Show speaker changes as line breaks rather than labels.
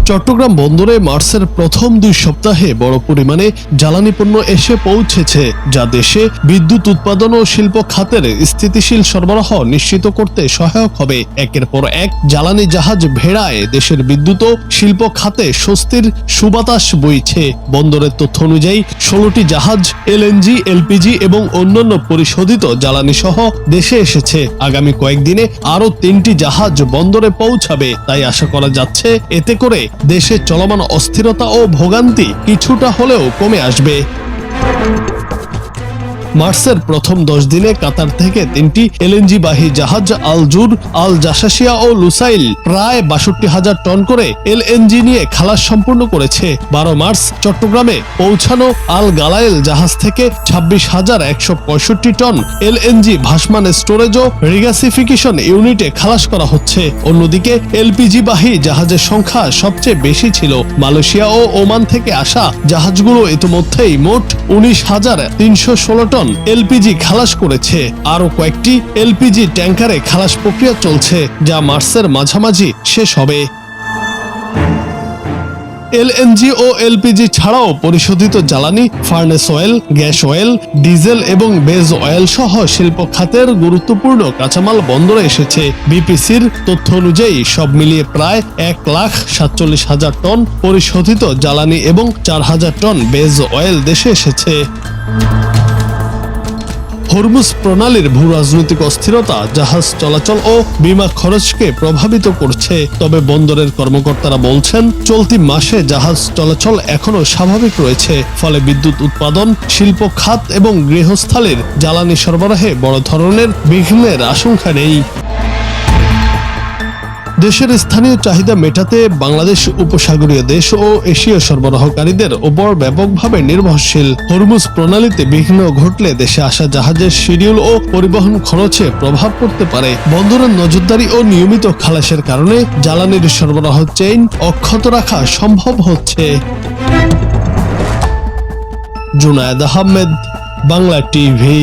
চট্টগ্রাম বন্দরে মার্চের প্রথম 2 সপ্তাহে বড় পরিমাণে জ্বালানি পণ্য এসে পৌঁছেছে, যা দেশে বিদ্যুৎ উৎপাদন ও শিল্প খাতের স্থিতিশীল সরবরাহ নিশ্চিত করতে সহায়ক হবে। একের পর এক জ্বালানি জাহাজ ভেড়ায় দেশের বিদ্যুৎ ও শিল্প খাতে স্বস্তির সুবাতাস বইছে। বন্দরের তথ্য অনুযায়ী 16টি জাহাজ এলএনজি, এলপিজি এবং অন্যান্য পরিশোধিত জ্বালানি সহ দেশে এসেছে। আগামী কয়েকদিনে আরো 3টি জাহাজ বন্দরে পৌঁছাবে। তাই আশা করা যাচ্ছে এতে করে দেশে চলমান অস্থিরতা ও ভোগান্তি কিছুটা হলেও কমে আসবে। মার্চের প্রথম 10 দিনে কাতার থেকে 3টি এলএনজি বাহী জাহাজ আল জুর, আল জাসাসিয়া ও লুসাইল প্রায় 62,000 টন করে এলএনজি নিয়ে খালাস সম্পূর্ণ করেছে। 12 মার্চ চট্টগ্রামে পৌঁছানো আল গালায়েল জাহাজ থেকে 26,165 টন এলএনজি ভাসমান স্টোরেজ ও রিগ্যাসিফিকেশন ইউনিটে খালাস করা হচ্ছে। অন্যদিকে এলপিজি বাহী জাহাজের সংখ্যা সবচেয়ে বেশি ছিল। মালয়েশিয়া ও ওমান থেকে আসা জাহাজগুলো ইতিমধ্যেই মোট 19,316 টন এলপিজি খালাস করেছে। আরো কয়েকটি এলপিজি ট্যাঙ্কারে খালাস প্রক্রিয়া চলছে, যা মার্চের মাঝামাঝি শেষ হবে। এলএনজি ও এলপিজি ছাড়াও পরিশোধিত জ্বালানি, furnace oil, gas oil, diesel এবং বেজ অয়েল সহ শিল্প খাতের গুরুত্বপূর্ণ কাঁচামাল বন্দরে এসেছে। বিপিসির তথ্য অনুযায়ী সব মিলিয়ে প্রায় 1,47,000 টন পরিশোধিত জ্বালানি এবং 4,000 টন বেজ অয়েল দেশে এসেছে। হরমুজ প্রণালীর ভূরাজনৈতিক অস্থিরতা জাহাজ চলাচল ও বিমা খরচকে প্রভাবিত করছে। তবে বন্দরের কর্মকর্তারা বলছেন, চলতি মাসে জাহাজ চলাচল এখনো স্বাভাবিক রয়েছে। ফলে বিদ্যুৎ উৎপাদন, শিল্প খাত এবং গৃহস্থালির জ্বালানি সরবরাহে বড় ধরনের বিঘ্নের আশঙ্কা নেই। দেশের স্থানীয় চাহিদা মেটাতে বাংলাদেশ উপসাগরীয় দেশ ও এশীয় সরবরাহকারীদের ওপর ব্যাপকভাবে নির্ভরশীল। হরমুজ প্রণালীতে বিঘ্ন ঘটলে দেশে আসা জাহাজের শিডিউল ও পরিবহন খরচে প্রভাব পড়তে পারে। বন্দরের নজরদারি ও নিয়মিত খালাসের কারণে জ্বালানির সরবরাহ চেইন অক্ষত রাখা সম্ভব হচ্ছে। জুনায়েদ আহমেদ, বাংলা টিভি।